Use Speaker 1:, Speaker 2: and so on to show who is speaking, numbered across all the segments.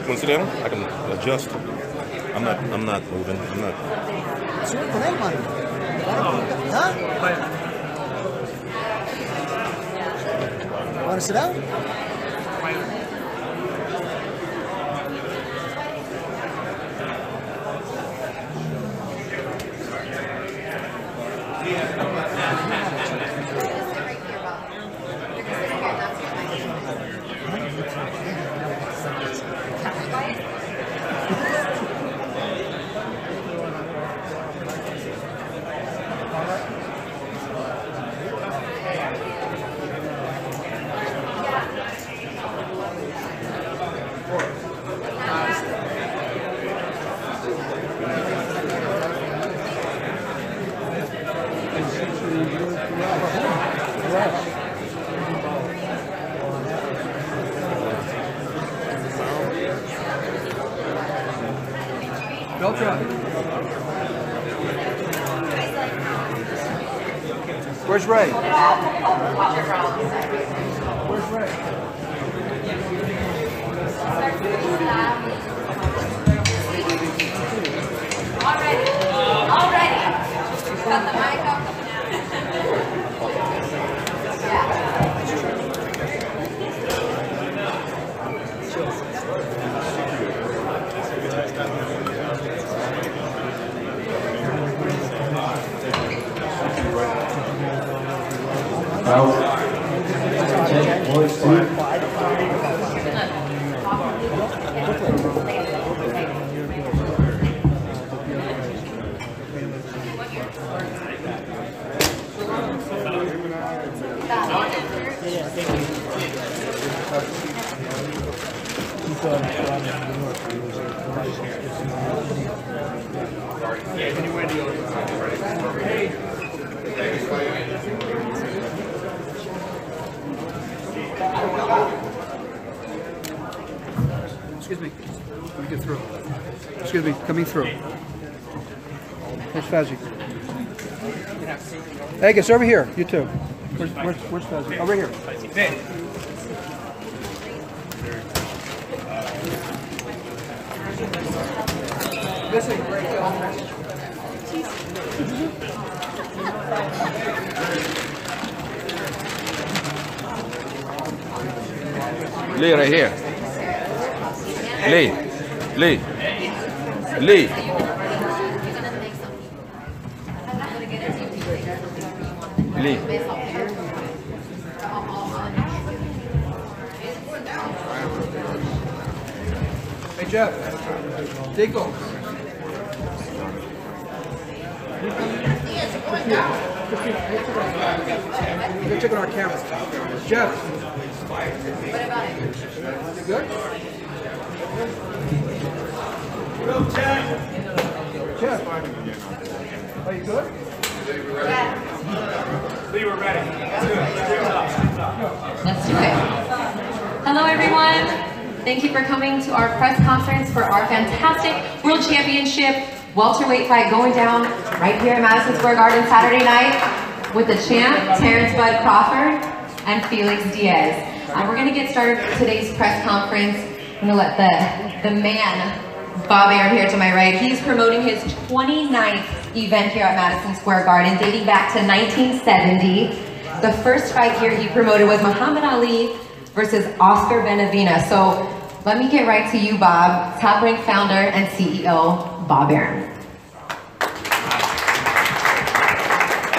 Speaker 1: want to sit down? I can adjust. I'm not moving. I'm not.
Speaker 2: Sulit ko na yung man. Ha? Want to sit down?
Speaker 3: Where's Ray?
Speaker 2: Where's Ray?
Speaker 4: Already. Got the mic up.
Speaker 3: Excuse me. Let me get through. Excuse me, coming through. Where's Fazzy? Hey, guys, over here. You too. Where's Fazzy? Over here.
Speaker 1: Lee, right here. Lee.
Speaker 3: Hey, Jeff. Diego. Go check on our camera. Jeff.
Speaker 4: What about it?
Speaker 3: You good? Jeff. Are you good?
Speaker 4: Yeah.
Speaker 5: Lee, we're ready.
Speaker 4: Let's do it. Hello, everyone. Thank you for coming to our press conference for our fantastic World Championship welterweight fight going down right here in Madison Square Garden Saturday night with the champ, Terrence Bud Crawford and Felix Diaz. We're going to get started with today's press conference. I'm going to let the man, Bob Arum, here to my right. He's promoting his 29th event here at Madison Square Garden, dating back to 1970. The first fight here he promoted was Muhammad Ali versus Oscar Benavina. So let me get right to you, Bob, Top Rank founder and CEO, Bob Arum.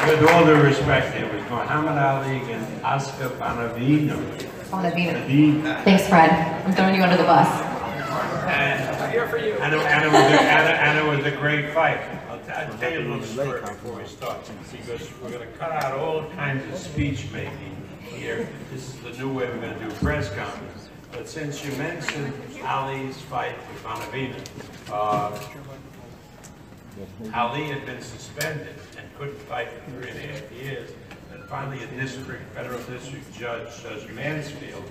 Speaker 5: With all due respect, it was Muhammad Ali against Oscar Benavina.
Speaker 4: Thanks, Fred. I'm throwing you under the bus.
Speaker 5: And it was a great fight. I'll tell you a little story before we start, because we're going to cut out all kinds of speech making here. This is the new way we're going to do press conference. But since you mentioned Ali's fight with Benavina, Ali had been suspended and couldn't fight for 3.5 years. And finally, a federal district judge, Judge Mansfield,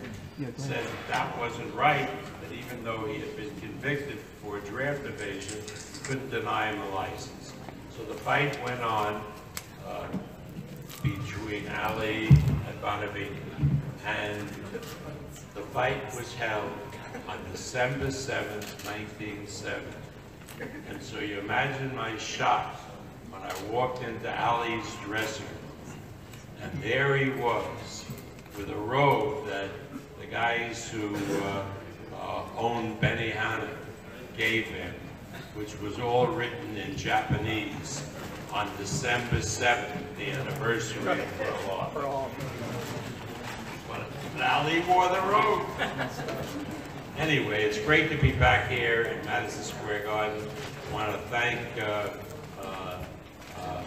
Speaker 5: said that wasn't right, that even though he had been convicted for draft evasion, he couldn't deny him a license. So the fight went on between Ali and Benavina. And the fight was held on December 7th, 1970. And so you imagine my shock when I walked into Ali's dressing room, and there he was with a robe that the guys who owned Benihana gave him, which was all written in Japanese on December 7th, the anniversary of Pearl Harbor. But Ali wore the robe. Anyway, it's great to be back here in Madison Square Garden. I want to thank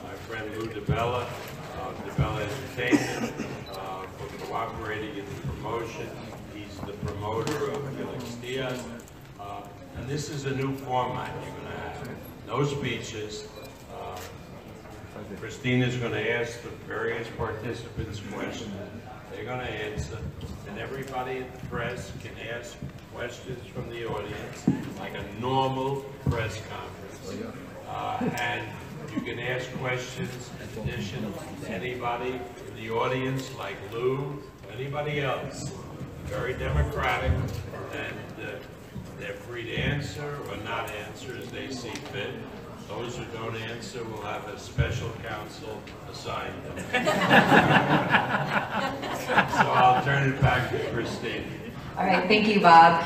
Speaker 5: my friend Lou DeBella, DeBella Entertainment, for cooperating in the promotion. He's the promoter of Felix Diaz. And this is a new format you're going to have. No speeches. Christina's going to ask the various participants questions. They're going to answer. And everybody in the press can ask questions from the audience, like a normal press conference. And you can ask questions in addition to anybody in the audience, like Lou, anybody else. Very democratic, and they're free to answer or not answer as they see fit. Those who don't answer will have a special counsel assigned them. So I'll turn it back to Christine.
Speaker 4: All right, thank you, Bob.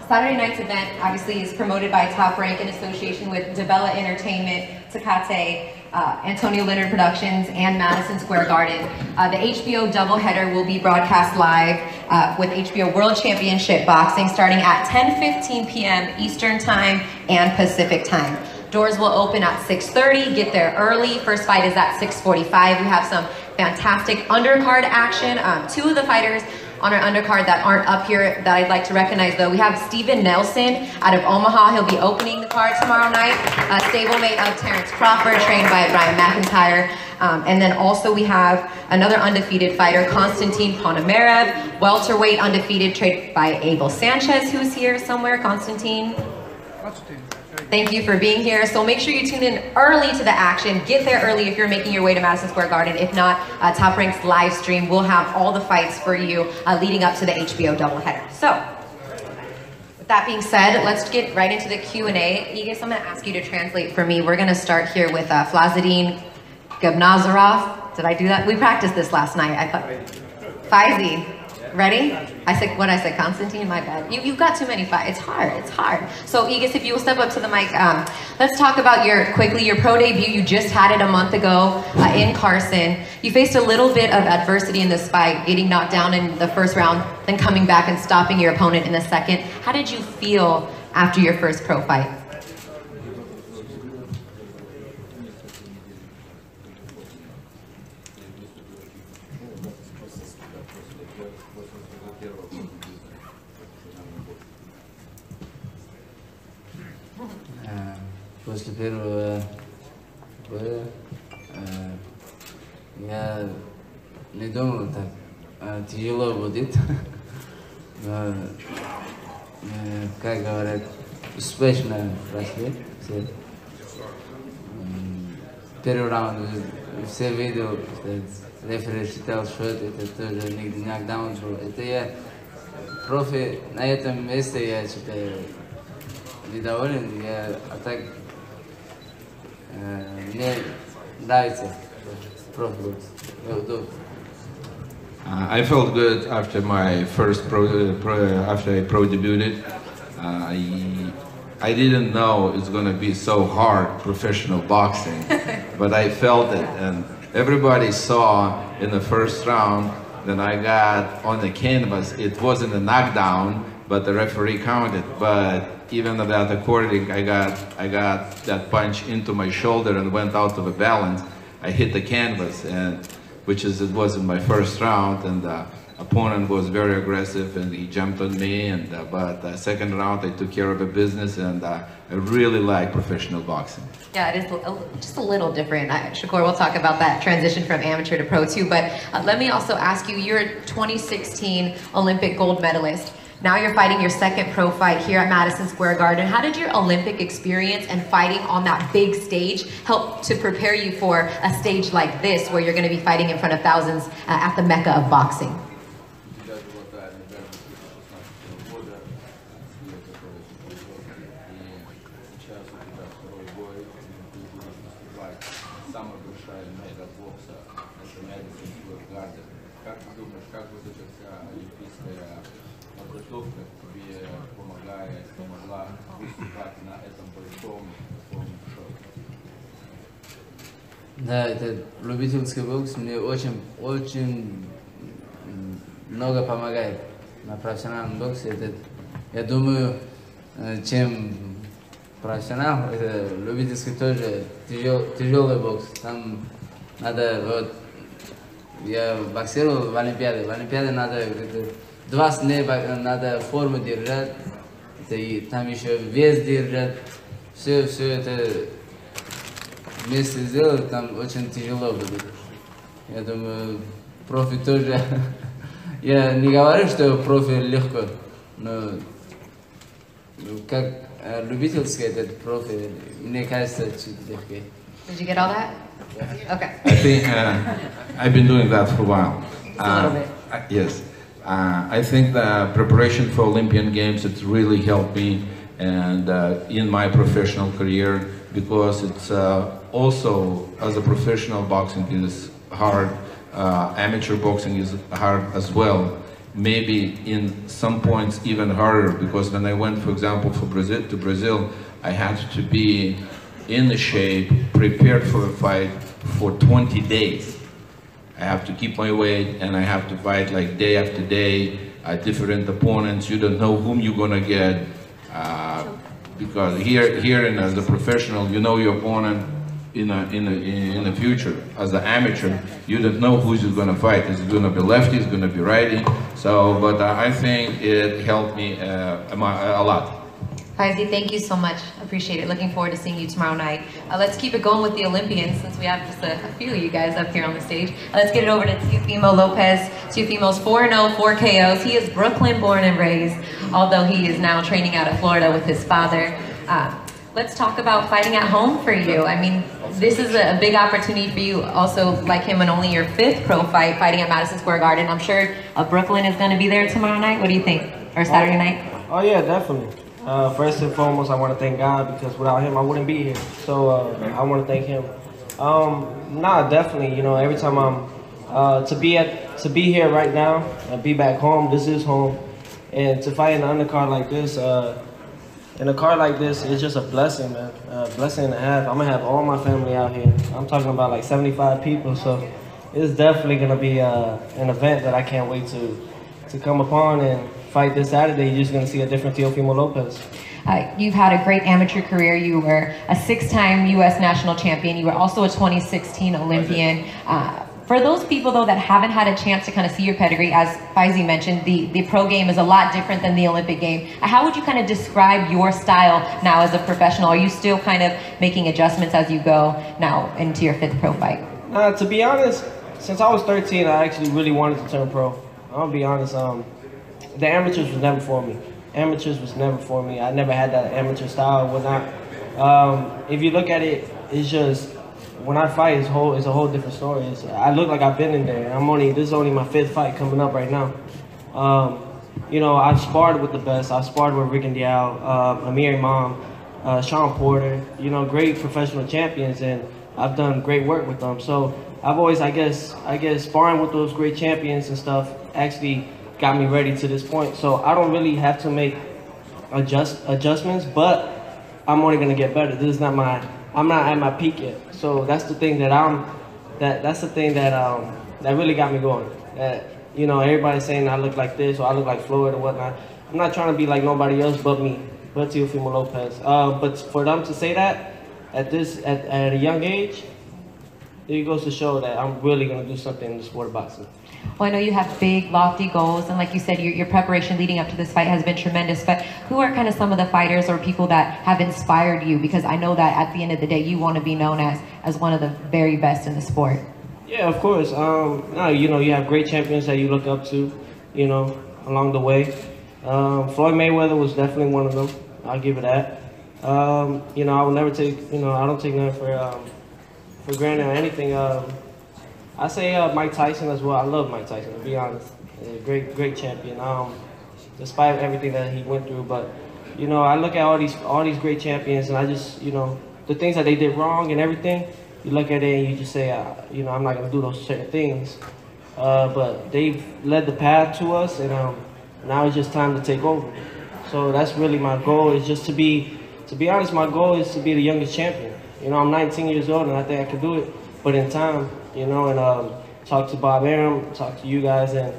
Speaker 4: Saturday night's event obviously is promoted by Top Rank in association with DeBella Entertainment, TstreeT, Antonio Leonard Productions, and Madison Square Garden. The HBO doubleheader will be broadcast live with HBO World Championship Boxing starting at 10:15 p.m. Eastern Time and Pacific Time. Doors will open at 6:30. Get there early. First fight is at 6:45. We have some fantastic undercard action. Two of the fighters on our undercard that aren't up here that I'd like to recognize, though. We have Steven Nelson out of Omaha. He'll be opening the card tomorrow night. A stablemate of Terrence Crawford, trained by Brian McIntyre. And then also we have another undefeated fighter, Konstantin Ponomarev, welterweight undefeated, trained by Abel Sanchez, who's here somewhere. Konstantin. Thank you for being here. So make sure you tune in early to the action. Get there early if you're making your way to Madison Square Garden. If not, Top Rank's live stream will have all the fights for you leading up to the HBO doubleheader. So, with that being said, let's get right into the Q&A. Igis, I'm going to ask you to translate for me. We're going to start here with Flazadin Gabnazarov. Did I do that? We practiced this last night. I thought. Faizi. Ready? I said, what I said, Konstantin, my bad. You've got too many fights. It's hard, it's hard. So Igis, if you will step up to the mic, let's talk about your pro debut. You just had it a month ago in Carson. You faced a little bit of adversity in this fight, getting knocked down in the first round, then coming back and stopping your opponent in the second. How did you feel after your first pro fight?
Speaker 6: После первого боя я не думал так тяжело будет, но, как говорят, успешно прошли все. Первый раунд все видел, что рефери считал, что это тоже нокдаун был. Это я профи на этом месте, я считаю, недоволен, я так мне нравится профи.
Speaker 7: I felt good after my first after I pro debuted. I didn't know it's gonna be so hard, professional boxing, but I felt it, and everybody saw in the first round that I got on the canvas. It wasn't a knockdown, but the referee counted. But even at that according, I got that punch into my shoulder and went out of a balance. I hit the canvas, and it was in my first round, and the opponent was very aggressive and he jumped on me. But the second round, I took care of the business, and I really like professional boxing.
Speaker 4: Yeah, it is just a little different. Shakur, we'll talk about that transition from amateur to pro too. But let me also ask you, you're a 2016 Olympic gold medalist. Now you're fighting your second pro fight here at Madison Square Garden. How did your Olympic experience and fighting on that big stage help to prepare you for a stage like this, where you're going to be fighting in front of thousands at the mecca of boxing?
Speaker 7: которые сейчас у тебя второй бой, ты будешь выступать. Самая большая мера бокса — это Мэдисон Сквер Гарден. Как ты думаешь, как вот эта вся олимпийская подготовка тебе помогла выступать на этом большом шоу?
Speaker 6: Да, это любительский бокс мне очень много помогает на профессиональном боксе. Это, я думаю, чем профессионал, это любительский тоже тяжелый бокс. Там надо, вот, я боксировал в Олимпиаде. В Олимпиаде надо 20 дней надо форму держать, и там еще вес держать. Все это вместе сделать, там очень тяжело будет. Я думаю, профи тоже. Я не говорю, что профи легко, но как любительский этот профи, мне кажется, чуть легкий.
Speaker 4: Did you get all that? Okay.
Speaker 7: I think I've been doing that for a while.
Speaker 4: Just a little bit.
Speaker 7: Yes. I think the preparation for Olympian Games, it's really helped me and in my professional career, because it's also, as a professional, boxing is hard. Amateur boxing is hard as well. Maybe in some points even harder, because when I went, for example, to Brazil, I had to be in the shape, prepared for a fight for 20 days. I have to keep my weight, and I have to fight like day after day, different opponents. You don't know whom you're gonna get, because here and as a professional, you know your opponent in the future. As an amateur, you don't know who's gonna fight. Is it gonna be lefty? Is it gonna be righty? So, but I think it helped me a lot.
Speaker 4: Faizi, thank you so much. Appreciate it. Looking forward to seeing you tomorrow night. Let's keep it going with the Olympians, since we have just a few of you guys up here on the stage. Let's get it over to Teofimo Lopez. Teofimo's 4-0, 4 KOs. He is Brooklyn born and raised, although he is now training out of Florida with his father. Let's talk about fighting at home for you. I mean, this is a big opportunity for you, also like him, and only your 5th pro fight, fighting at Madison Square Garden. I'm sure Brooklyn is going to be there tomorrow night. What do you think? Or Saturday night?
Speaker 8: Oh yeah, definitely. First and foremost, I want to thank God, because without him, I wouldn't be here. So I want to thank him. Nah, definitely. You know, every time I'm to be here right now and be back home. This is home, and to fight in an undercard like this, in a card like this, it's just a blessing, man. A blessing and a half. I'm gonna have all my family out here. I'm talking about like 75 people. So it's definitely gonna be an event that I can't wait to come upon and fight this Saturday. You're just going to see a different Teofimo Lopez.
Speaker 4: You've had a great amateur career. You were a 6-time U.S. national champion. You were also a 2016 Olympian. For those people, though, that haven't had a chance to kind of see your pedigree, as Faizi mentioned, the pro game is a lot different than the Olympic game. How would you kind of describe your style now as a professional? Are you still kind of making adjustments as you go now into your 5th pro fight?
Speaker 8: To be honest, since I was 13, I actually really wanted to turn pro. I'll be honest. The amateurs was never for me. Amateurs was never for me. I never had that amateur style, whatnot. If you look at it, it's just, when I fight, it's a whole different story. I look like I've been in there. This is only my 5th fight coming up right now. You know, I've sparred with the best. I've sparred with Rick and Diaz, Amir Imam, Sean Porter. You know, great professional champions, and I've done great work with them. So I've always, I guess, sparring with those great champions and stuff actually got me ready to this point. So I don't really have to make adjustments, but I'm only gonna get better. This is not I'm not at my peak yet. So that's the thing that's the thing that really got me going. That, you know, everybody's saying I look like this or I look like Floyd or whatnot. I'm not trying to be like nobody else but me, but Teofimo Lopez. But for them to say that at a young age, it goes to show that I'm really gonna do something in the sport of boxing.
Speaker 4: Well, I know you have big, lofty goals, and like you said, your preparation leading up to this fight has been tremendous, but who are kind of some of the fighters or people that have inspired you? Because I know that at the end of the day, you want to be known as one of the very best in the sport.
Speaker 8: Yeah, of course. You know, you have great champions that you look up to, you know, along the way. Floyd Mayweather was definitely one of them. I'll give it that. You know, I will never take, you know, I don't take nothing for granted or anything. I say Mike Tyson as well. I love Mike Tyson, to be honest. Great champion. Despite everything that he went through, but You know, I look at all these great champions, and I just, you know, the things that they did wrong and everything. You look at it and you just say, you know, I'm not gonna do those certain things. But they've led the path to us, and now it's just time to take over. So that's really my goal. Is just to be honest, my goal is to be the youngest champion. You know, I'm 19 years old, and I think I can do it. But in time, you know, and talk to Bob Arum, talk to you guys, and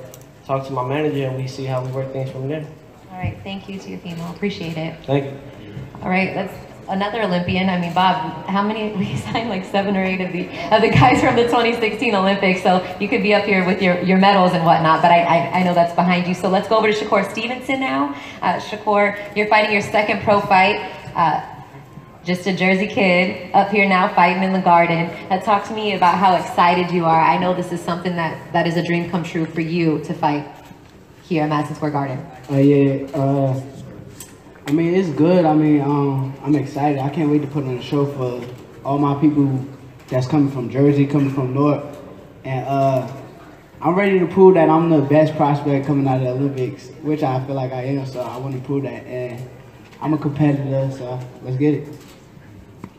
Speaker 8: talk to my manager, and we see how we work things from there.
Speaker 4: All right, thank you, Teofimo. Appreciate it.
Speaker 8: Thank you.
Speaker 4: All right, let's another Olympian. I mean, Bob, how many? We signed like 7 or 8 of the guys from the 2016 Olympics. So you could be up here with your medals and whatnot. But I know that's behind you. So let's go over to Shakur Stevenson now. Shakur, you're fighting your second pro fight. Just a Jersey kid up here now fighting in the Garden. Talk to me about how excited you are. I know this is something that is a dream come true for you to fight here at Madison Square Garden.
Speaker 9: I mean, it's good. I mean, I'm excited. I can't wait to put on a show for all my people that's coming from Jersey, coming from North. And I'm ready to prove that I'm the best prospect coming out of the Olympics, which I feel like I am, so I want to prove that. And I'm a competitor, so let's get it.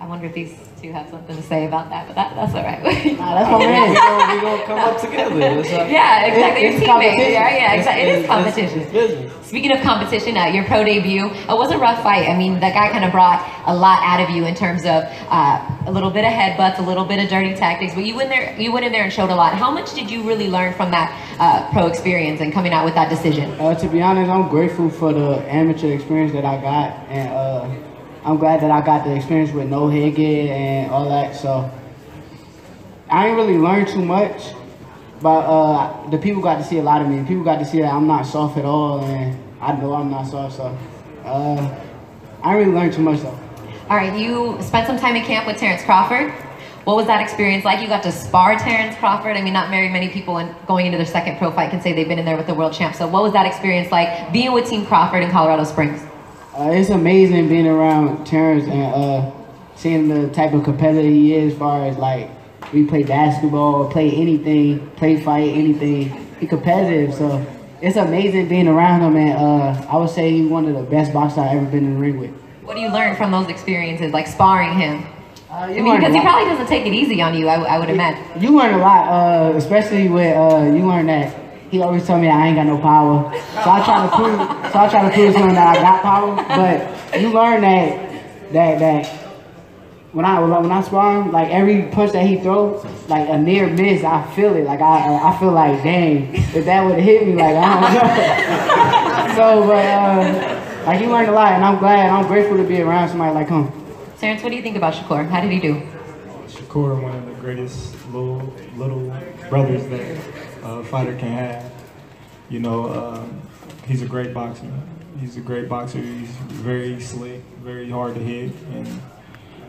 Speaker 4: I wonder if these two have something to say about that, but that's all right.
Speaker 9: Nah, that's my man.
Speaker 8: We're gonna come up together.
Speaker 4: Yeah, exactly. Your
Speaker 9: It's
Speaker 4: teammates. Yeah, exactly. It is competition.
Speaker 8: It's business.
Speaker 4: Speaking of competition, your pro debut, it was a rough fight. I mean, that guy kind of brought a lot out of you in terms of a little bit of headbutts, a little bit of dirty tactics, but you went in there and showed a lot. How much did you really learn from that pro experience and coming out with that decision?
Speaker 9: To be honest, I'm grateful for the amateur experience that I got, and I'm glad that I got the experience with no headgear and all that. So I ain't really learned too much, but the people got to see a lot of me. People got to see that I'm not soft at all, and I know I'm not soft. So I ain't really learned too much though.
Speaker 4: All right, you spent some time in camp with Terrence Crawford. What was that experience like? You got to spar Terrence Crawford. I mean, not very many people going into their second pro fight can say they've been in there with the world champ. So what was that experience like being with Team Crawford in Colorado Springs?
Speaker 9: It's amazing being around Terrence and seeing the type of competitor he is, as far as like we play basketball, play anything, play fight, anything. He's competitive, so it's amazing being around him, and I would say he's one of the best boxers I've ever been in the ring with.
Speaker 4: What do you learn from those experiences, like sparring him? I mean,
Speaker 9: learn
Speaker 4: because he probably doesn't take it easy on you, I would imagine.
Speaker 9: You learn a lot, especially with you learn that he always told me that I ain't got no power. So I try to prove to him that I got power. But you learn that when I spar him, like every punch that he throws, like a near miss, I feel it. Like I feel like, dang, if that would have hit me, like I don't know. So, but like you learn a lot, and I'm glad, I'm grateful to be around somebody like him.
Speaker 4: Terrence, what do you think about Shakur? How did he do?
Speaker 10: Shakur, one of the greatest little brothers that a fighter can have. You know, he's a great boxer. He's a great boxer. He's very slick, very hard to hit, and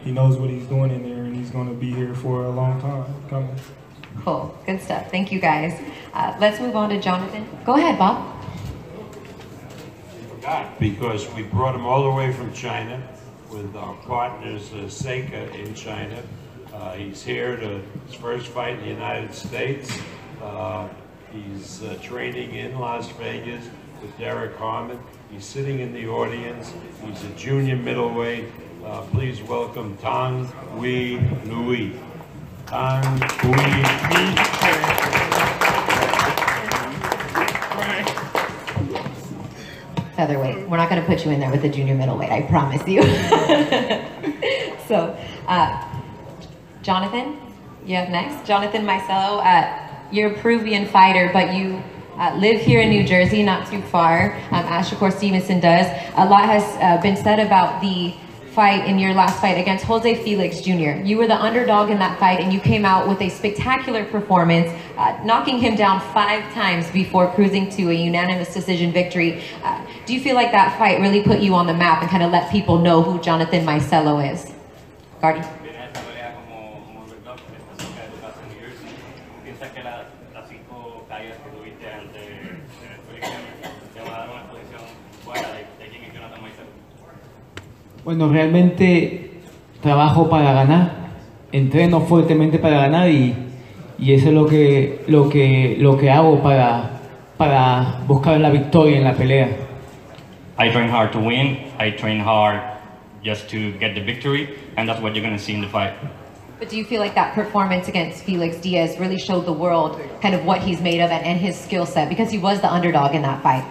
Speaker 10: he knows what he's doing in there, and he's going to be here for a long time coming.
Speaker 4: Cool, good stuff. Thank you, guys. Let's move on to Jonathan. Go ahead, Bob.
Speaker 5: Because we brought him all the way from China with our partners, Seika in China. He's here to his first fight in the United States. He's training in Las Vegas with Derek Harmon. He's sitting in the audience. He's a junior middleweight. Please welcome Tang Wei Lui. Tang Wei
Speaker 4: Featherweight. We're not going to put you in there with the junior middleweight, I promise you. So, Jonathan, you up next. Jonathan Maicello, you're a Peruvian fighter, but you live here in New Jersey, not too far, as Shakur Stevenson does. A lot has been said about the fight in your last fight against Jose Felix Jr. You were the underdog in that fight, and you came out with a spectacular performance, knocking him down 5 times before cruising to a unanimous decision victory. Do you feel like that fight really put you on the map and kind of let people know who Jonathan Maicello is? Gardy?
Speaker 11: Bueno, realmente trabajo para ganar, entreno fuertemente para ganar y eso es lo que hago para buscar la victoria en la pelea.
Speaker 12: I train hard to win. I train hard just to get the victory, and that's what you're going to see in the fight.
Speaker 4: But do you feel like that performance against Felix Diaz really showed the world kind of what he's made of and his skill set, because he was the underdog in that fight?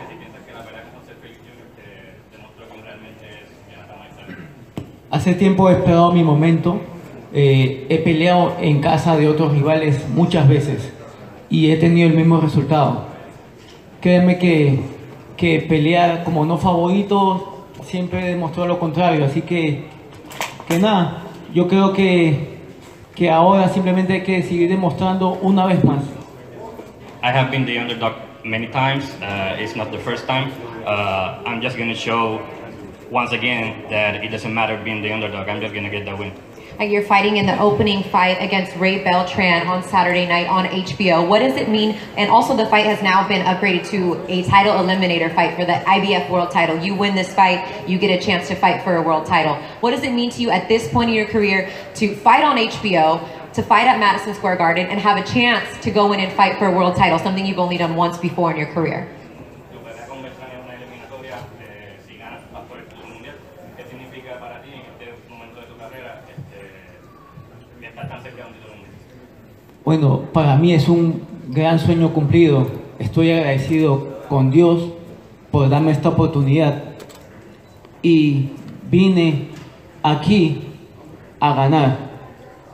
Speaker 11: Hace tiempo he esperado mi momento. He peleado en casa de otros rivales muchas veces y he tenido el mismo resultado. Créeme que pelear como no favorito siempre demostró lo contrario, así que nada, yo creo que ahora simplemente hay que seguir demostrando una vez más.
Speaker 12: I have been the underdog many times. It's not the first time. I'm just going to show once again that it doesn't matter being the underdog. I'm just going to get that win.
Speaker 4: You're fighting in the opening fight against Ray Beltran on Saturday night on HBO. What does it mean? And also the fight has now been upgraded to a title eliminator fight for the IBF world title. You win this fight, you get a chance to fight for a world title. What does it mean to you at this point in your career to fight on HBO, to fight at Madison Square Garden, and have a chance to go in and fight for a world title, something you've only done once before in your career?
Speaker 11: Bueno, para mí es un gran sueño cumplido. Estoy agradecido con Dios por darme esta oportunidad y vine aquí a ganar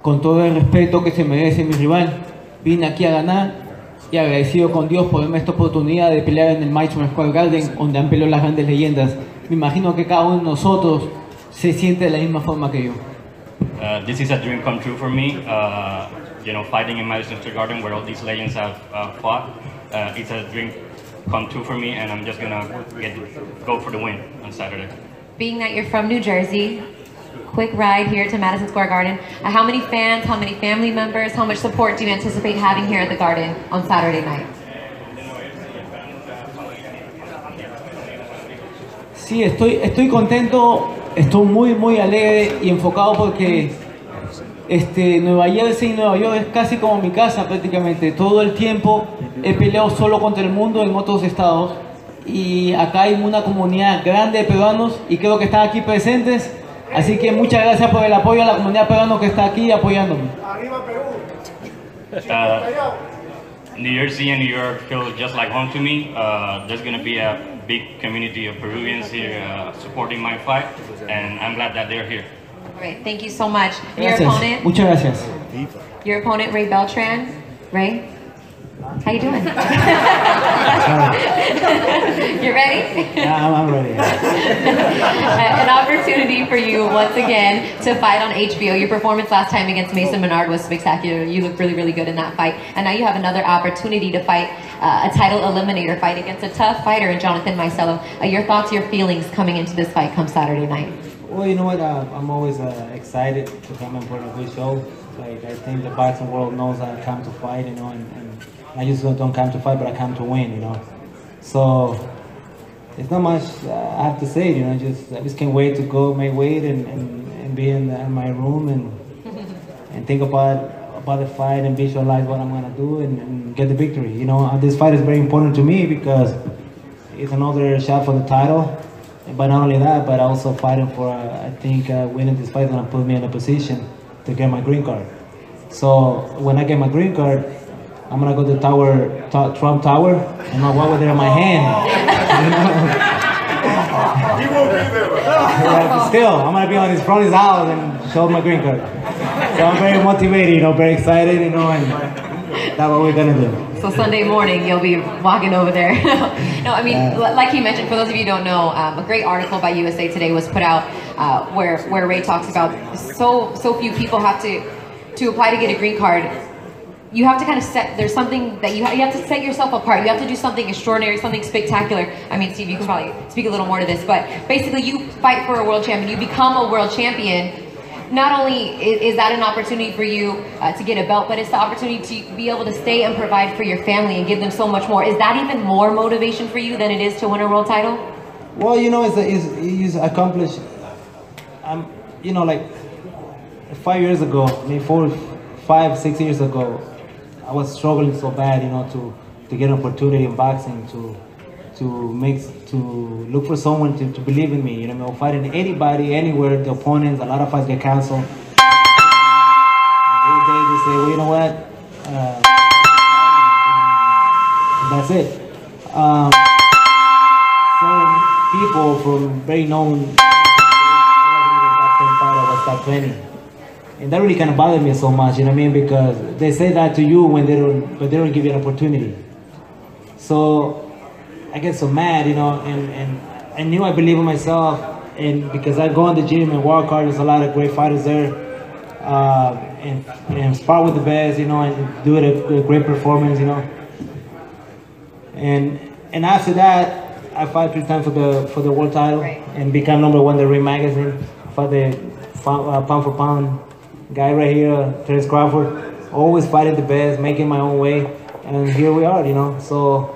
Speaker 11: con todo el respeto que se merece mi rival. Vine aquí a ganar y agradecido con Dios por darme esta oportunidad de pelear en el Madison Square Garden, donde han peleado las grandes leyendas. Me imagino que cada uno de nosotros se siente de la misma forma que yo.
Speaker 12: This is a dream come true for me. You know, fighting in Madison Square Garden where all these legends have fought. It's a dream come true for me, and I'm just gonna go for the win on Saturday.
Speaker 4: Being that you're from New Jersey, quick ride here to Madison Square Garden. How many fans, how many family members, how much support do you anticipate having here at the Garden on Saturday night?
Speaker 11: Sí, estoy contento, estoy muy alegre y enfocado porque Nueva Jersey y Nueva York es casi como mi casa prácticamente. Todo el tiempo he peleado solo contra el mundo en otros estados y acá hay una comunidad grande de peruanos y creo que están aquí presentes. Así que muchas gracias por el apoyo a la comunidad peruana que está aquí apoyándome.
Speaker 12: New Jersey and New York feel just like home to me. There's going to be a big community of Peruvians here supporting my fight, and I'm glad that they're here.
Speaker 4: All right, thank you so much.
Speaker 11: Gracias.
Speaker 4: Your opponent?
Speaker 11: Muchas gracias.
Speaker 4: Your opponent, Ray Beltran. Ray, how you doing? You ready?
Speaker 9: Yeah, I'm ready.
Speaker 4: An opportunity for you once again to fight on HBO. Your performance last time against Mason Menard was spectacular. You looked really good in that fight. And now you have another opportunity to fight a title eliminator fight against a tough fighter in Jonathan Maicello. Your thoughts, your feelings coming into this fight come Saturday night?
Speaker 9: Well, you know what? I'm always excited to come and put on a good show. Like, I think the boxing world knows I come to fight, you know, and I just don't come to fight, but I come to win, you know. So it's not much I have to say, you know. I just can't wait to go make weight and be in my room and think about the fight and visualize what I'm gonna do and get the victory. You know, this fight is very important to me because it's another shot for the title. But not only that, but also fighting for, I think winning this fight is going to put me in a position to get my green card. So when I get my green card, I'm going to go to Trump Tower and I'll walk with it in my hand.
Speaker 13: He won't be there.
Speaker 9: But still, I'm going to be on his front of his house and show my green card. So I'm very motivated, you know, very excited, you know, and that's what we're going to do.
Speaker 4: So Sunday morning, you'll be walking over there. No, I mean, like he mentioned, for those of you who don't know, a great article by USA Today was put out where Ray talks about so few people have to apply to get a green card. You have to kind of there's something that you have to set yourself apart. You have to do something extraordinary, something spectacular. I mean, Steve, you can probably speak a little more to this, but basically you fight for a world champion, you become a world champion. Not only is that an opportunity for you to get a belt, but it's the opportunity to be able to stay and provide for your family and give them so much more. Is that even more motivation for you than it is to win a world title?
Speaker 9: Well, you know, it's accomplished. You know, like 5 years ago, maybe 5-6 years ago, I was struggling so bad, you know, to get an opportunity in boxing to
Speaker 11: to look for someone to believe in me. You know, what I mean, fighting anybody, anywhere, the opponents. A lot of fights get canceled. And they say, well, you know what? And that's it. Some people from very known was top 20. And that really kind of bothered me so much, you know what I mean? Because they say that to you when they don't give you an opportunity. So I get so mad, you know, and I knew I believe in myself, and because I go in the gym and work hard, there's a lot of great fighters there, and spar with the best, you know, and do it a great performance, you know. And after that, I fight 3 times for the world title and become #1 the Ring Magazine for the pound for pound guy right here, Crawford. Always fighting the best, making my own way, and here we are, you know. So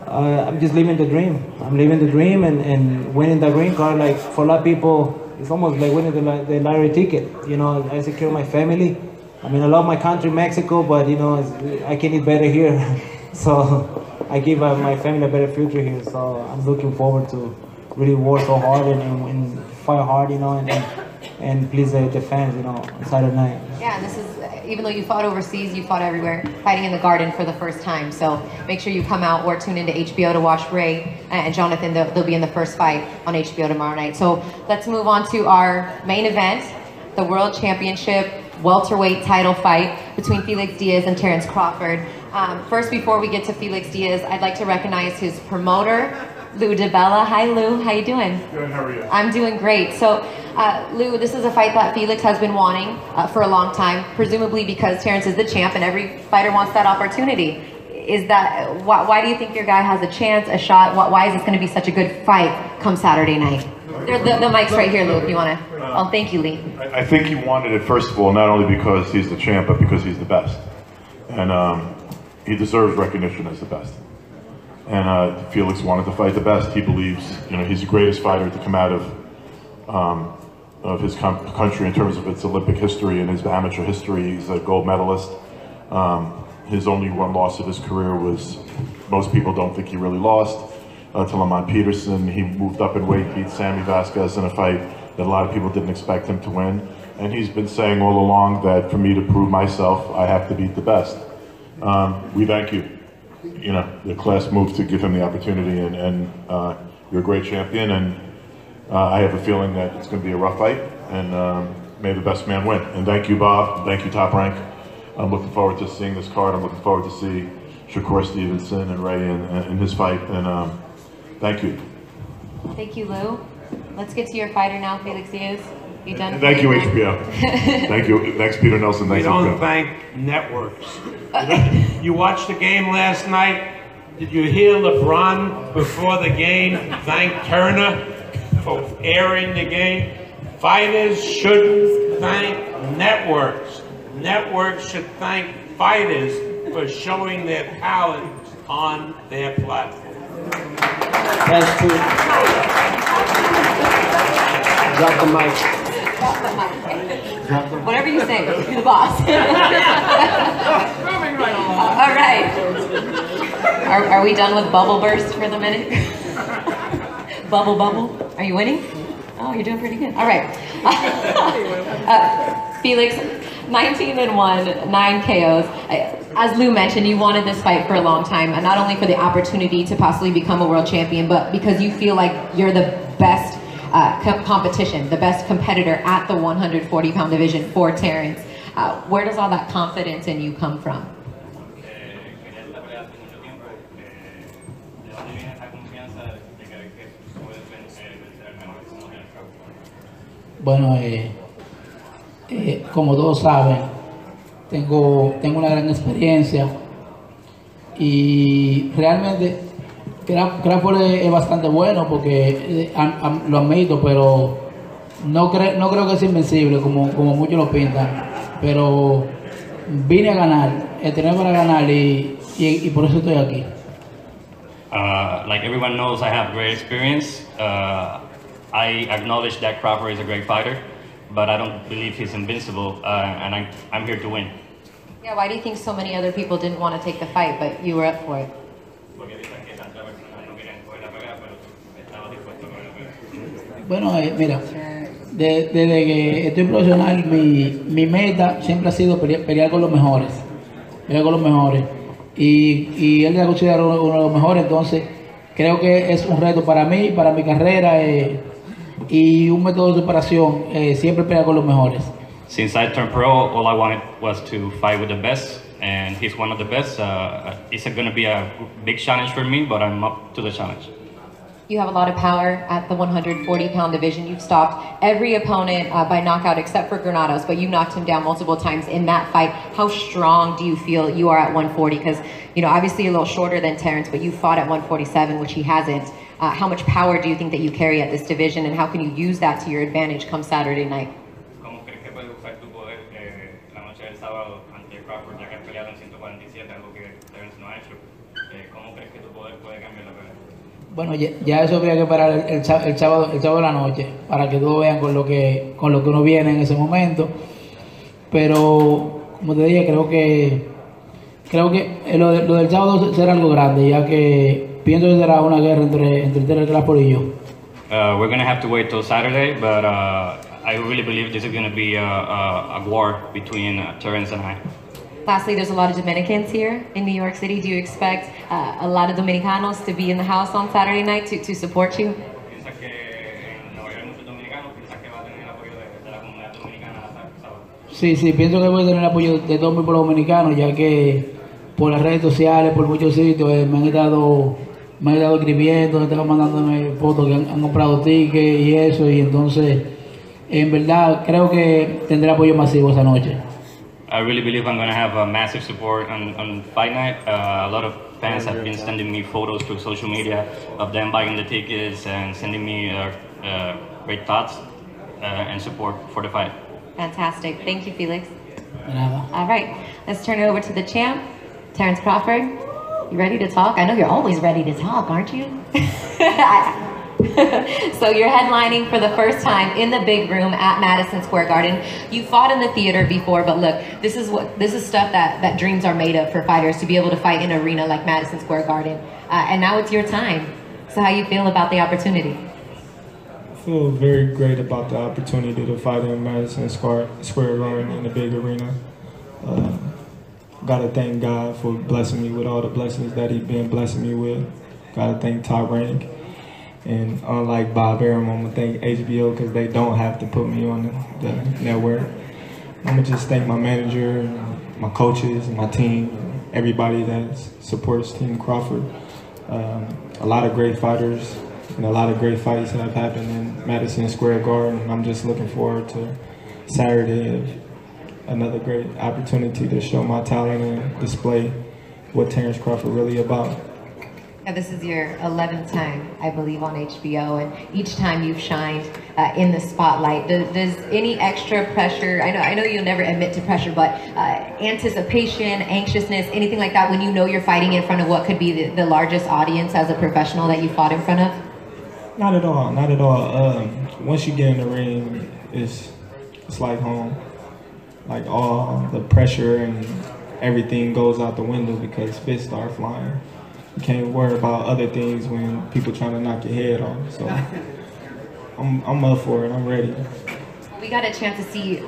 Speaker 11: I'm just living the dream. I'm living the dream and winning the green card. Like for a lot of people, it's almost like winning the lottery ticket. You know, I secure my family. I mean, I love my country, Mexico, but you know, I can eat better here. So I give my family a better future here. So I'm looking forward to really work so hard and fight hard, you know, and please the fans, you know, on Saturday night.
Speaker 4: Yeah, and this is, even though you fought overseas, you fought everywhere, fighting in the Garden for the first time. So make sure you come out or tune into HBO to watch Ray and Jonathan. They'll be in the first fight on HBO tomorrow night. So let's move on to our main event, the World Championship welterweight title fight between Felix Diaz and Terrence Crawford. First, before we get to Felix Diaz, I'd like to recognize his promoter, Lou DeBella. Hi, Lou. How you doing?
Speaker 13: Good. How are you?
Speaker 4: I'm doing great. So, Lou, this is a fight that Felix has been wanting for a long time, presumably because Terrence is the champ and every fighter wants that opportunity. Is that why do you think your guy has a chance, a shot? Why is this going to be such a good fight come Saturday night? The mic's right here, Lou, if you want to. Oh, thank you, Lee.
Speaker 13: I think he wanted it, first of all, not only because he's the champ, but because he's the best. And he deserves recognition as the best. And Felix wanted to fight the best. He believes, you know, he's the greatest fighter to come out of his country in terms of its Olympic history and his amateur history. He's a gold medalist. His only one loss of his career was, most people don't think he really lost, to Lamont Peterson. He moved up in weight, beat Sammy Vasquez in a fight that a lot of people didn't expect him to win. And he's been saying all along that for me to prove myself, I have to beat the best. We thank you. You know, the class moved to give him the opportunity, and you're a great champion, and I have a feeling that it's going to be a rough fight, and may the best man win. And thank you, Bob. Thank you, Top Rank. I'm looking forward to seeing this card. I'm looking forward to see Shakur Stevenson and Ray in his fight, and thank you.
Speaker 4: Thank you, Lou. Let's get to your fighter now, Felix Diaz. You done?
Speaker 13: And thank you, HBO. Thank you. Thanks, Peter Nelson.
Speaker 5: We
Speaker 13: Thanks,
Speaker 5: don't
Speaker 13: HBO.
Speaker 5: thank networks. You watched the game last night. Did you hear LeBron before the game thank Turner for airing the game? Fighters shouldn't thank networks. Networks should thank fighters for showing their talent on their platform.
Speaker 8: That's true. Drop the mic.
Speaker 4: Whatever you say, you're the boss. All right. Are we done with bubble burst for the minute? Bubble. Are you winning? Oh, you're doing pretty good. All right. Felix, 19-1, 9 KOs. As Lou mentioned, you wanted this fight for a long time, and not only for the opportunity to possibly become a world champion, but because you feel like you're the best competition, the best competitor at the 140-pound division for Terrence. Where does all that confidence in you come from?
Speaker 11: Bueno, como todos saben, tengo una gran experiencia y realmente Crawford es bastante bueno porque lo admito, pero no creo que sea invencible como muchos lo pintan, pero vine a ganar, entrené para ganar y por eso estoy aquí.
Speaker 12: Like everyone knows, I have great experience. I acknowledge that Crawford is a great fighter, but I don't believe he's invincible, and I'm here to win.
Speaker 4: Yeah, why do you think so many other people didn't want to take the fight, but you were up for it?
Speaker 11: Bueno, mira, desde que estoy profesional, mi meta siempre ha sido pelear con los mejores. Pelear con los mejores. Y él la considera uno de los mejores, entonces creo que es un reto para mí, para mi carrera y un método de superación, siempre pelear con los mejores.
Speaker 12: Since I turned pro, all I wanted was to fight with the best, and he's one of the best. It's going to be a big challenge for me, but I'm up to the challenge.
Speaker 4: You have a lot of power at the 140-pound division. You've stopped every opponent by knockout except for Granados, but you knocked him down multiple times in that fight. How strong do you feel you are at 140? Because, you know, obviously you're a little shorter than Terrence, but you fought at 147, which he hasn't. How much power do you think that you carry at this division, and how can you use that to your advantage come Saturday night?
Speaker 12: ¿Cómo crees que puedes usar tu poder la noche del sábado ante Crawford, ya que has peleado en 147, algo que Terrence no ha hecho? ¿Cómo crees que tu poder puede cambiar la pelea?
Speaker 11: Bueno, ya eso habría que parar el sábado de la noche, para que todos vean con lo que uno viene en ese momento. Pero, como te dije, creo que lo del sábado será algo grande, ya que pienso que será una guerra entre Terrence Crawford y yo.
Speaker 12: We're going to have to wait till Saturday, but I really believe this is going to be a war between Terrence and I.
Speaker 4: Lastly, there's a lot of Dominicans here in New York City. Do you expect a lot of Dominicanos to be in the house on Saturday night to support you?
Speaker 11: Sí, pienso que voy a tener el apoyo de todo mi pueblo dominicano, ya que por las redes sociales, por muchos sitios, me han estado escribiendo, me están mandándome fotos que han comprado tickets y eso, y entonces, en verdad, creo que tendré apoyo masivo esa noche.
Speaker 12: I really believe I'm going to have a massive support on fight night. A lot of fans have been sending me photos through social media of them buying the tickets and sending me great thoughts and support for the fight.
Speaker 4: Fantastic. Thank you, Felix. All right, let's turn it over to the champ, Terrence Crawford. You ready to talk? I know you're always ready to talk, aren't you? So you're headlining for the first time in the big room at Madison Square Garden. You fought in the theater before, but look, this is stuff that dreams are made of for fighters, to be able to fight in an arena like Madison Square Garden. And now it's your time. So how you feel about the opportunity?
Speaker 10: I feel very great about the opportunity to fight in Madison Square Garden in the big arena. Gotta thank God for blessing me with all the blessings that He's been blessing me with. Gotta thank Top Rank. And unlike Bob Arum, I'm gonna thank HBO because they don't have to put me on the network. I'm gonna just thank my manager, my coaches, my team, everybody that supports Team Crawford. A lot of great fighters and a lot of great fights have happened in Madison Square Garden. I'm just looking forward to Saturday of another great opportunity to show my talent and display what Terrence Crawford really about.
Speaker 4: Yeah, this is your 11th time, I believe, on HBO, and each time you've shined in the spotlight. Does any extra pressure, I know you'll never admit to pressure, but anticipation, anxiousness, anything like that when you know you're fighting in front of what could be the largest audience as a professional that you fought in front of?
Speaker 10: Not at all, not at all. Once you get in the ring, it's like home. Like all the pressure and everything goes out the window because fists start flying. You can't worry about other things when people trying to knock your head off. So I'm up for it. I'm ready.
Speaker 4: We got a chance to see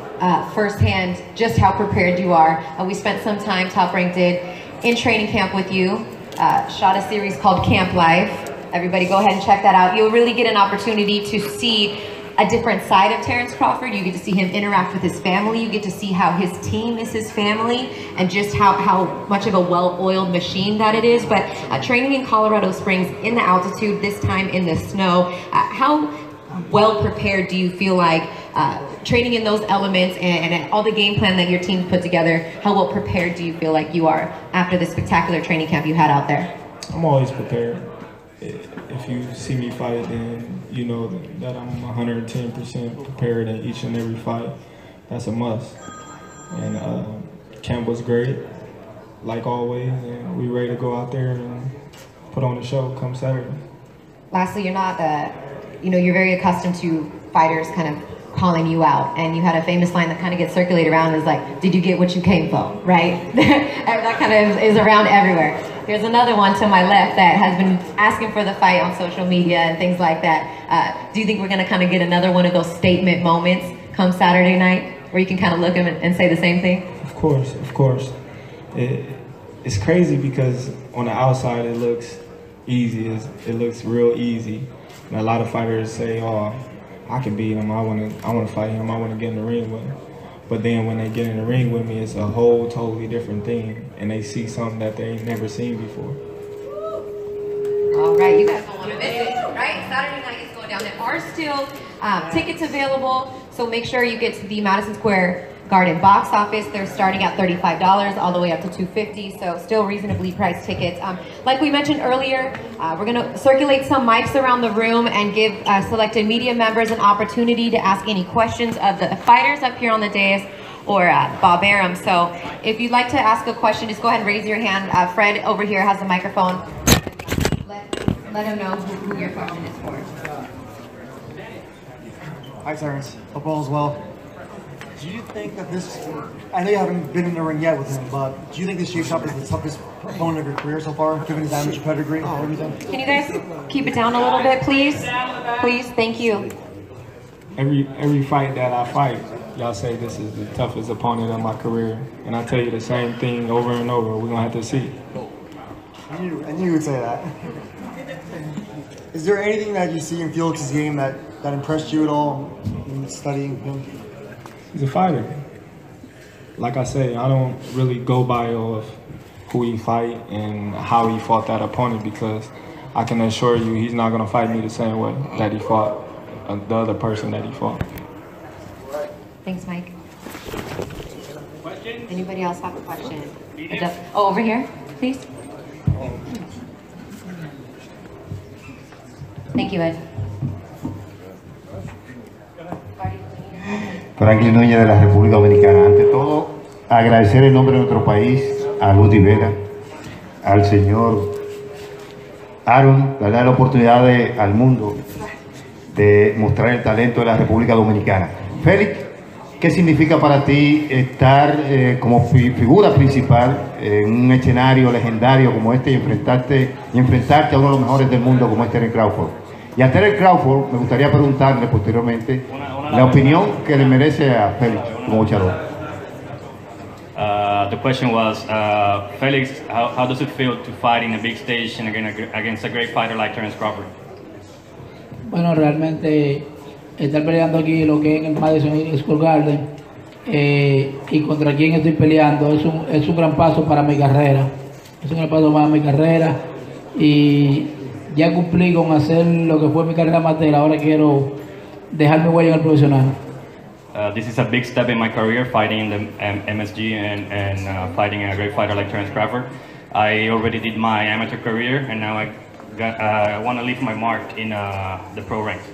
Speaker 4: firsthand just how prepared you are. We spent some time, Top Rank did, in training camp with you. Shot a series called Camp Life. Everybody go ahead and check that out. You'll really get an opportunity to see a different side of Terrence Crawford. You get to see him interact with his family. You get to see how his team is his family and just how much of a well-oiled machine that it is. But training in Colorado Springs in the altitude, this time in the snow, how well prepared do you feel like training in those elements and all the game plan that your team put together, how well prepared do you feel like you are after the spectacular training camp you had out there?
Speaker 10: I'm always prepared. If you see me fight, then you know that I'm 110% prepared in each and every fight. That's a must. And camp was great, like always, and we ready to go out there and put on the show come Saturday.
Speaker 4: Lastly, you're not, you're very accustomed to fighters kind of calling you out, and you had a famous line that kind of gets circulated around is like, did you get what you came for, right? That kind of is around everywhere. There's another one to my left that has been asking for the fight on social media and things like that. Do you think we're going to kind of get another one of those statement moments come Saturday night where you can kind of look at him and say the same thing?
Speaker 10: Of course, of course. It's crazy because on the outside it looks easy. It looks real easy. And a lot of fighters say, "Oh, I can beat him. I want to fight him. I want to get in the ring with him." But then when they get in the ring with me, it's a whole totally different thing, and they see something that they ain't never seen before.
Speaker 4: All right, you guys don't want to miss it, right? Saturday night is going down. There are still tickets available, so make sure you get to the Madison Square Garden box office. They're starting at $35 all the way up to $250, so still reasonably priced tickets. Like we mentioned earlier, we're going to circulate some mics around the room and give selected media members an opportunity to ask any questions of the fighters up here on the dais or Bob Arum. So if you'd like to ask a question, just go ahead and raise your hand. Fred over here has the microphone. Let him know who your question is for.
Speaker 2: Hi, Terrence. Hope all is well. Do you think that this, I know you haven't been in the ring yet with him, but do you think this shapes up as the toughest opponent of your career so far, given his amateur pedigree and everything?
Speaker 4: Can you guys keep it down a little bit, please? Please, thank you.
Speaker 10: Every fight that I fight, y'all say this is the toughest opponent of my career. And I tell you the same thing over and over. We're going to have to see.
Speaker 2: I knew you would say that. Is there anything that you see in Felix's game that impressed you at all in studying him?
Speaker 10: He's a fighter. Like I say, I don't really go by of who he fight and how he fought that opponent, because I can assure you he's not going to fight me the same way that he fought the other person that he fought.
Speaker 4: Thanks, Mike. Anybody else have a question? Oh, over here, please. Thank you, Ed.
Speaker 14: Franklin Núñez de la República Dominicana. Ante todo, agradecer en nombre de nuestro país a Luz Vera, al señor Aaron, darle la oportunidad al mundo de mostrar el talento de la República Dominicana. Félix, ¿qué significa para ti estar como figura principal en un escenario legendario como este y enfrentarte a uno de los mejores del mundo como es Terence Crawford? Y a Terence Crawford me gustaría preguntarle posteriormente la opinión que le merece a Félix como luchador.
Speaker 12: The question was, Felix, how does it feel to fight in a big stage and against a great fighter like Terence Crawford?
Speaker 11: Bueno, realmente estar peleando aquí lo que es en el Madison Square Garden y contra quien estoy peleando es un gran paso para mi carrera. Es un gran paso para mi carrera y ya cumplí con hacer lo que fue mi carrera amateur. Ahora quiero dejar mi huella en el profesional.
Speaker 12: This is a big step in my career, fighting in the MSG and fighting a great fighter like Terence Crawford. I already did my amateur career, and now I want to leave my mark in the pro ranks.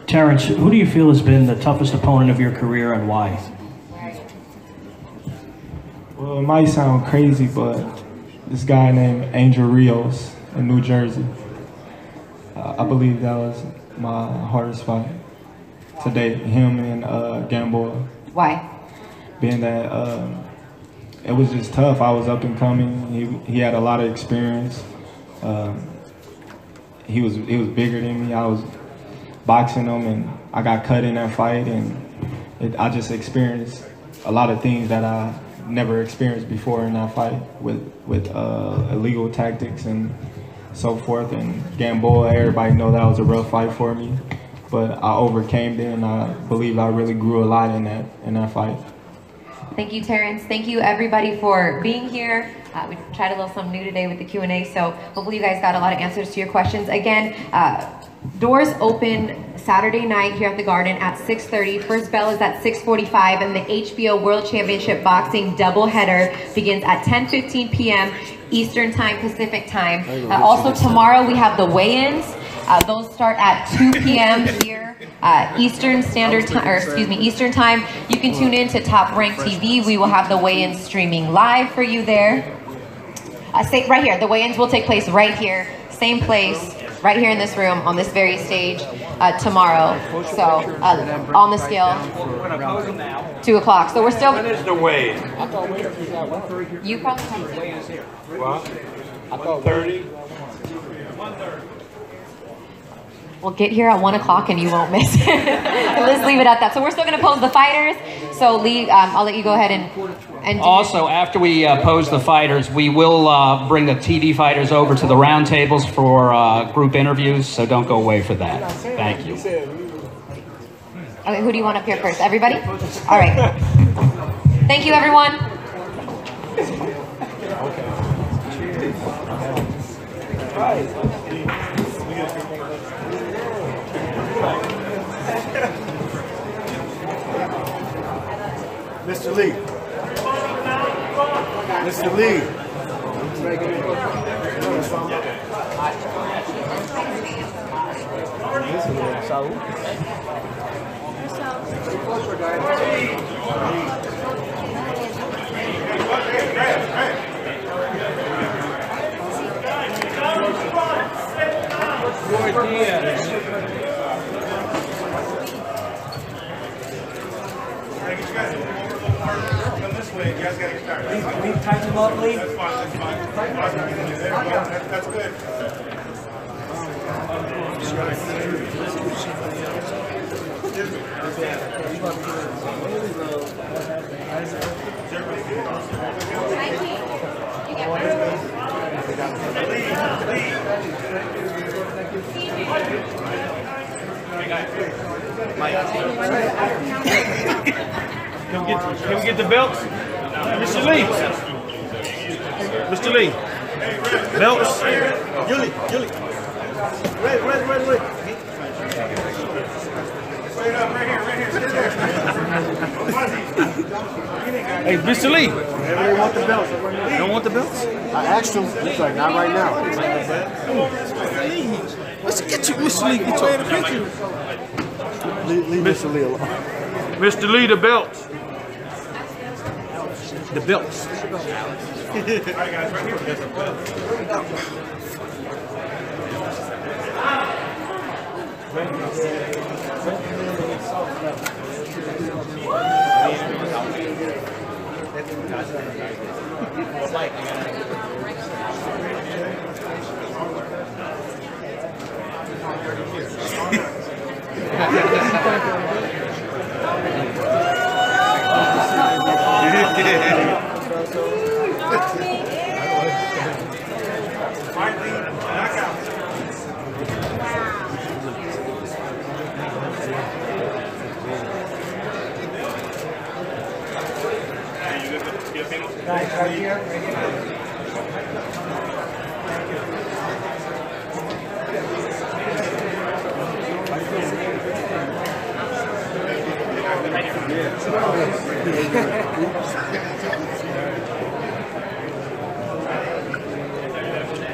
Speaker 15: Terence, who do you feel has been the toughest opponent of your career and why?
Speaker 10: Well, it might sound crazy, but this guy named Angel Rios in New Jersey. I believe that was my hardest fight to date, him and Gamboa.
Speaker 4: Why?
Speaker 10: Being that it was just tough. I was up and coming. He had a lot of experience. He was bigger than me. I was boxing him, and I got cut in that fight, and I just experienced a lot of things that I never experienced before in that fight with illegal tactics and so forth. And Gamboa, everybody know that was a rough fight for me, but I overcame it, and I believe I really grew a lot in that fight.
Speaker 4: Thank you, Terence. Thank you, everybody, for being here. We tried a little something new today with the Q&A, so hopefully you guys got a lot of answers to your questions. Again, doors open Saturday night here at the Garden at 6:30. First bell is at 6:45, and the HBO World Championship Boxing doubleheader begins at 10:15 p.m. Eastern Time, Pacific Time. Also tomorrow we have the weigh-ins. Those start at 2 p.m. here, Eastern Standard Time, or excuse me, Eastern Time. You can tune in to Top Rank TV. We will have the weigh-ins streaming live for you there. Right here, the weigh-ins will take place right here, same place. right here in this room on this very stage tomorrow. So on the scale, 2 o'clock. So we're still.
Speaker 5: When is the weigh-in?
Speaker 4: You probably.
Speaker 5: What? 1:30?
Speaker 4: We'll get here at 1 o'clock and you won't miss it. Let's leave it at that. So we're still going to pose the fighters. So Lee, I'll let you go ahead and do
Speaker 15: Also, after we pose the fighters, we will bring the TD fighters over to the round tables for group interviews, so don't go away for that. Thank you.
Speaker 4: Okay, who do you want up here first? Everybody? All right. Thank you, everyone.
Speaker 16: Mr. Lee. Mr. Lee.
Speaker 5: Diaz. You guys got to start.
Speaker 17: We tighten them up, Lee.
Speaker 5: That's fine. That's good.
Speaker 17: Can we get the belts? Mr. Lee. Mr. Lee. Belts. Yuli. Red.
Speaker 5: Right here. Stay there.
Speaker 17: Hey, Mr. Lee.
Speaker 16: They want the belts.
Speaker 17: You don't want the belts?
Speaker 16: I asked him. He's like, not right now.
Speaker 17: Let's get you, Mr. Lee. Get your picture.
Speaker 16: Leave Mr. Lee alone.
Speaker 17: Mr. Lee, the belts. The belts.
Speaker 5: All right, guys, right here.
Speaker 17: Guys, right here.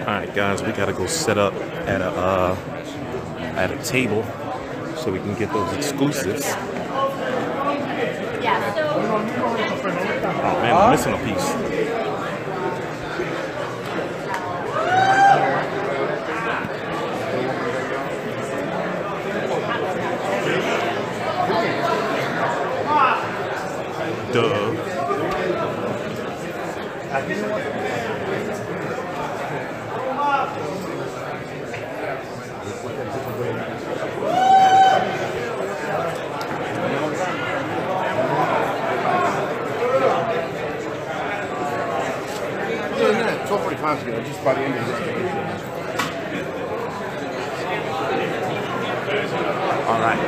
Speaker 1: All right, guys, we gotta go set up at a table so we can get those exclusives. Oh man, I'm missing a piece. Duh.
Speaker 16: Yeah, 12:45 is good. Just by the end of this.
Speaker 1: All right.